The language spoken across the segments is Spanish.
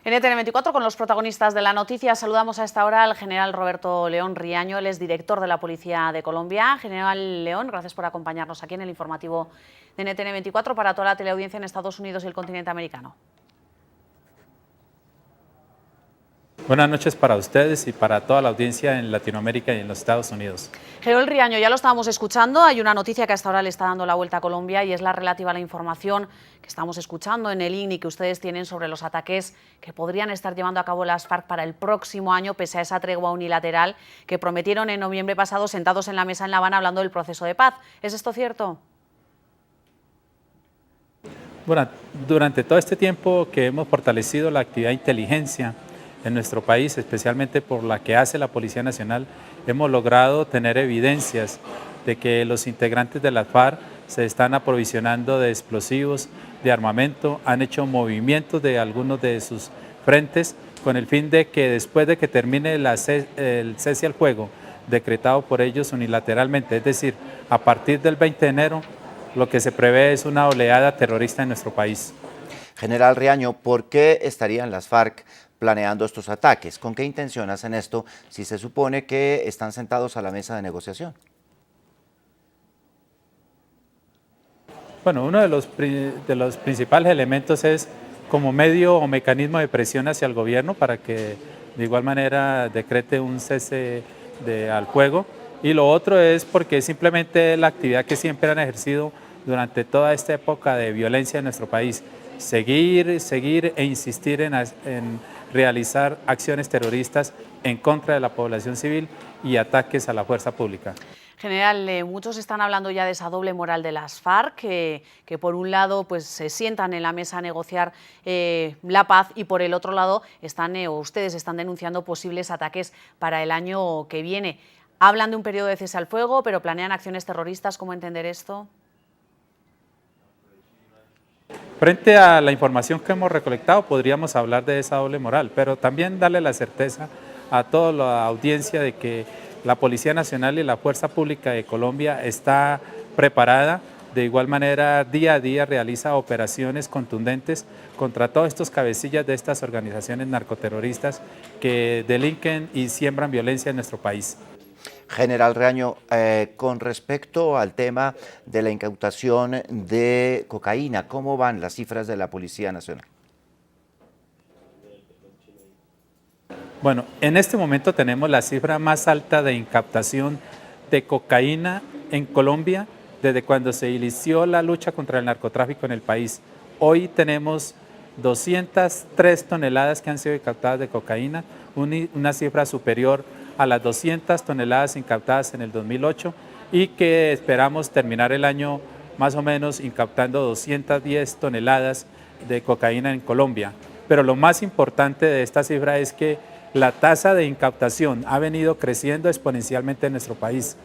En ETN24 con los protagonistas de la noticia saludamos a esta hora al general Roberto León Riaño, él es director de la Policía de Colombia. General León, gracias por acompañarnos aquí en el informativo de ETN24 para toda la teleaudiencia en Estados Unidos y el continente americano. Buenas noches para ustedes y para toda la audiencia en Latinoamérica y en los Estados Unidos. General Riaño, ya lo estábamos escuchando, hay una noticia que hasta ahora le está dando la vuelta a Colombia y es la relativa a la información que estamos escuchando en el INI que ustedes tienen sobre los ataques que podrían estar llevando a cabo las FARC para el próximo año, pese a esa tregua unilateral que prometieron en noviembre pasado sentados en la mesa en La Habana hablando del proceso de paz. ¿Es esto cierto? Bueno, durante todo este tiempo que hemos fortalecido la actividad de inteligencia en nuestro país, especialmente por la que hace la Policía Nacional, hemos logrado tener evidencias de que los integrantes de las FARC se están aprovisionando de explosivos, de armamento, han hecho movimientos de algunos de sus frentes con el fin de que después de que termine el cese al fuego decretado por ellos unilateralmente, es decir, a partir del 20 de enero, lo que se prevé es una oleada terrorista en nuestro país. General Riaño, ¿por qué estarían las FARC planeando estos ataques? ¿Con qué intención hacen esto si se supone que están sentados a la mesa de negociación? Bueno, uno de los principales elementos es como medio o mecanismo de presión hacia el gobierno para que de igual manera decrete un cese al fuego, y lo otro es porque simplemente la actividad que siempre han ejercido durante toda esta época de violencia en nuestro país, seguir e insistir en realizar acciones terroristas en contra de la población civil y ataques a la fuerza pública. General, muchos están hablando ya de esa doble moral de las FARC, que por un lado pues, se sientan en la mesa a negociar la paz y por el otro lado ustedes están denunciando posibles ataques para el año que viene. Hablan de un periodo de cese al fuego, pero planean acciones terroristas. ¿Cómo entender esto? Frente a la información que hemos recolectado, podríamos hablar de esa doble moral, pero también darle la certeza a toda la audiencia de que la Policía Nacional y la Fuerza Pública de Colombia está preparada. De igual manera, día a día realiza operaciones contundentes contra todos estos cabecillas de estas organizaciones narcoterroristas que delinquen y siembran violencia en nuestro país. General Riaño, con respecto al tema de la incautación de cocaína, ¿cómo van las cifras de la Policía Nacional? Bueno, en este momento tenemos la cifra más alta de incautación de cocaína en Colombia desde cuando se inició la lucha contra el narcotráfico en el país. Hoy tenemos 203 toneladas que han sido incautadas de cocaína, una cifra superior a las 200 toneladas incautadas en el 2008 y que esperamos terminar el año más o menos incautando 210 toneladas de cocaína en Colombia. Pero lo más importante de esta cifra es que la tasa de incautación ha venido creciendo exponencialmente en nuestro país.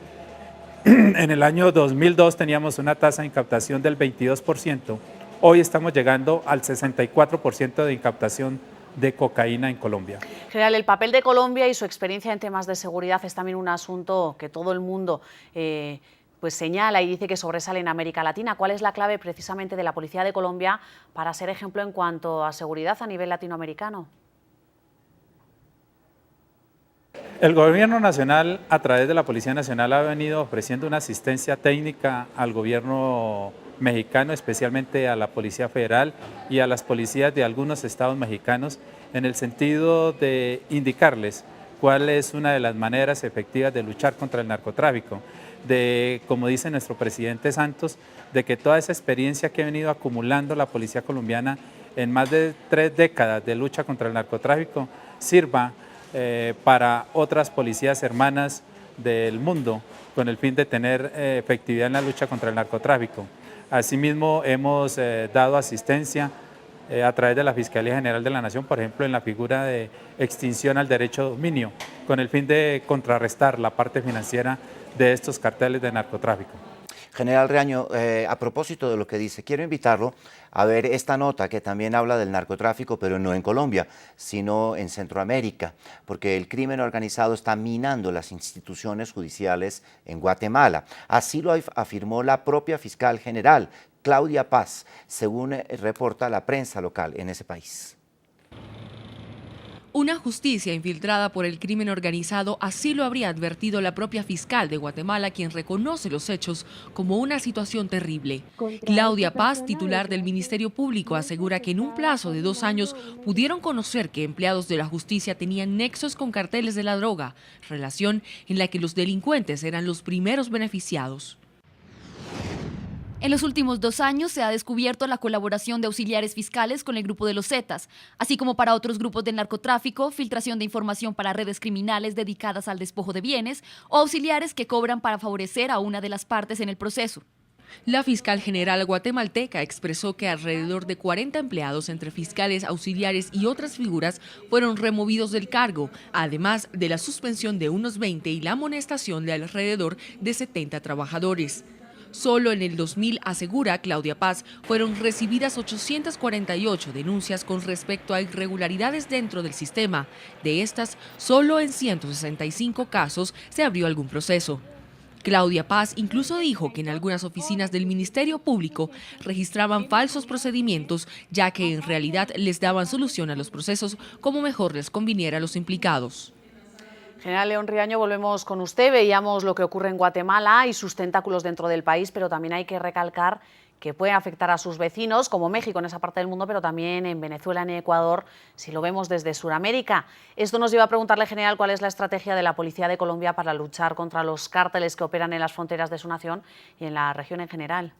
En el año 2002 teníamos una tasa de incautación del 22%, hoy estamos llegando al 64% de incautación de cocaína en Colombia. General, el papel de Colombia y su experiencia en temas de seguridad es también un asunto que todo el mundo pues señala y dice que sobresale en América Latina. ¿Cuál es la clave precisamente de la Policía de Colombia para ser ejemplo en cuanto a seguridad a nivel latinoamericano? El Gobierno Nacional, a través de la Policía Nacional, ha venido ofreciendo una asistencia técnica al gobierno mexicano, especialmente a la Policía Federal y a las policías de algunos estados mexicanos, en el sentido de indicarles cuál es una de las maneras efectivas de luchar contra el narcotráfico, de, como dice nuestro presidente Santos, de que toda esa experiencia que ha venido acumulando la Policía colombiana en más de 3 décadas de lucha contra el narcotráfico sirva para otras policías hermanas del mundo con el fin de tener efectividad en la lucha contra el narcotráfico. Asimismo, hemos dado asistencia a través de la Fiscalía General de la Nación, por ejemplo, en la figura de extinción al derecho de dominio, con el fin de contrarrestar la parte financiera de estos carteles de narcotráfico. General Riaño, a propósito de lo que dice, quiero invitarlo a ver esta nota que también habla del narcotráfico, pero no en Colombia, sino en Centroamérica, porque el crimen organizado está minando las instituciones judiciales en Guatemala. Así lo afirmó la propia fiscal general, Claudia Paz, según reporta la prensa local en ese país. Una justicia infiltrada por el crimen organizado, así lo habría advertido la propia fiscal de Guatemala, quien reconoce los hechos como una situación terrible. Claudia Paz, titular del Ministerio Público, asegura que en un plazo de 2 años pudieron conocer que empleados de la justicia tenían nexos con carteles de la droga, relación en la que los delincuentes eran los primeros beneficiados. En los últimos 2 años se ha descubierto la colaboración de auxiliares fiscales con el grupo de los Zetas, así como para otros grupos del narcotráfico, filtración de información para redes criminales dedicadas al despojo de bienes o auxiliares que cobran para favorecer a una de las partes en el proceso. La fiscal general guatemalteca expresó que alrededor de 40 empleados entre fiscales, auxiliares y otras figuras fueron removidos del cargo, además de la suspensión de unos 20 y la amonestación de alrededor de 70 trabajadores. Solo en el 2000, asegura Claudia Paz, fueron recibidas 848 denuncias con respecto a irregularidades dentro del sistema. De estas, solo en 165 casos se abrió algún proceso. Claudia Paz incluso dijo que en algunas oficinas del Ministerio Público registraban falsos procedimientos, ya que en realidad les daban solución a los procesos como mejor les conviniera a los implicados. General León Riaño, volvemos con usted. Veíamos lo que ocurre en Guatemala y sus tentáculos dentro del país, pero también hay que recalcar que puede afectar a sus vecinos, como México en esa parte del mundo, pero también en Venezuela, en Ecuador, si lo vemos desde Sudamérica. Esto nos lleva a preguntarle, general, cuál es la estrategia de la Policía de Colombia para luchar contra los cárteles que operan en las fronteras de su nación y en la región en general.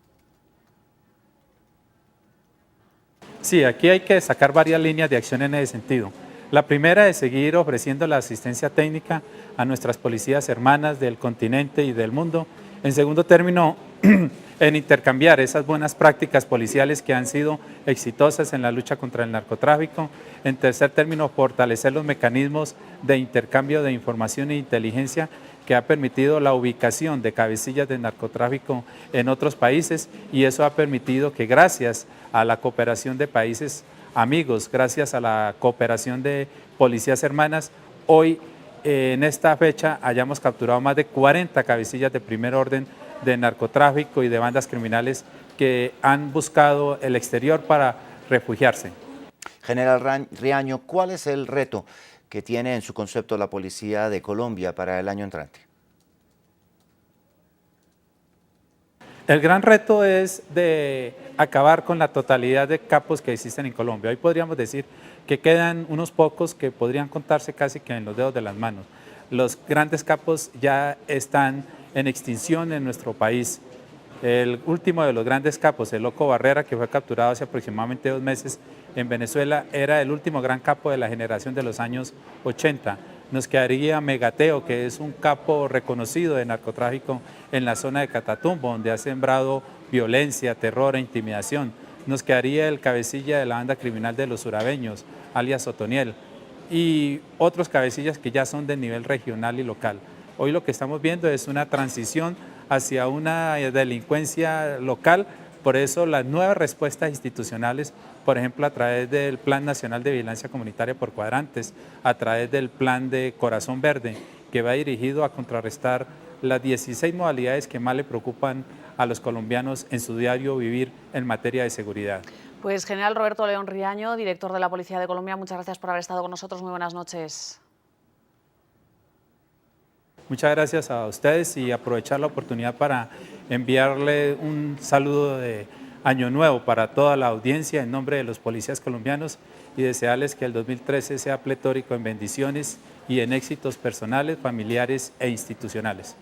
Sí, aquí hay que sacar varias líneas de acción en ese sentido. La primera es seguir ofreciendo la asistencia técnica a nuestras policías hermanas del continente y del mundo. En segundo término, en intercambiar esas buenas prácticas policiales que han sido exitosas en la lucha contra el narcotráfico. En tercer término, fortalecer los mecanismos de intercambio de información e inteligencia que ha permitido la ubicación de cabecillas de narcotráfico en otros países, y eso ha permitido que, gracias a la cooperación de países amigos, gracias a la cooperación de policías hermanas, hoy en esta fecha hayamos capturado más de 40 cabecillas de primer orden de narcotráfico y de bandas criminales que han buscado el exterior para refugiarse. General Riaño, ¿cuál es el reto que tiene en su concepto la Policía de Colombia para el año entrante? El gran reto es de acabar con la totalidad de capos que existen en Colombia. Hoy podríamos decir que quedan unos pocos que podrían contarse casi que en los dedos de las manos. Los grandes capos ya están en extinción en nuestro país. El último de los grandes capos, el Loco Barrera, que fue capturado hace aproximadamente 2 meses en Venezuela, era el último gran capo de la generación de los años 80. Nos quedaría Megateo, que es un capo reconocido de narcotráfico en la zona de Catatumbo, donde ha sembrado violencia, terror e intimidación. Nos quedaría el cabecilla de la banda criminal de los surabeños, alias Otoniel, y otros cabecillas que ya son de nivel regional y local. Hoy lo que estamos viendo es una transición hacia una delincuencia local. Por eso las nuevas respuestas institucionales, por ejemplo, a través del Plan Nacional de Vigilancia Comunitaria por Cuadrantes, a través del Plan de Corazón Verde, que va dirigido a contrarrestar las 16 modalidades que más le preocupan a los colombianos en su diario vivir en materia de seguridad. Pues general Roberto León Riaño, director de la Policía de Colombia, muchas gracias por haber estado con nosotros. Muy buenas noches. Muchas gracias a ustedes y aprovechar la oportunidad para enviarle un saludo de Año Nuevo para toda la audiencia en nombre de los policías colombianos y desearles que el 2013 sea pletórico en bendiciones y en éxitos personales, familiares e institucionales.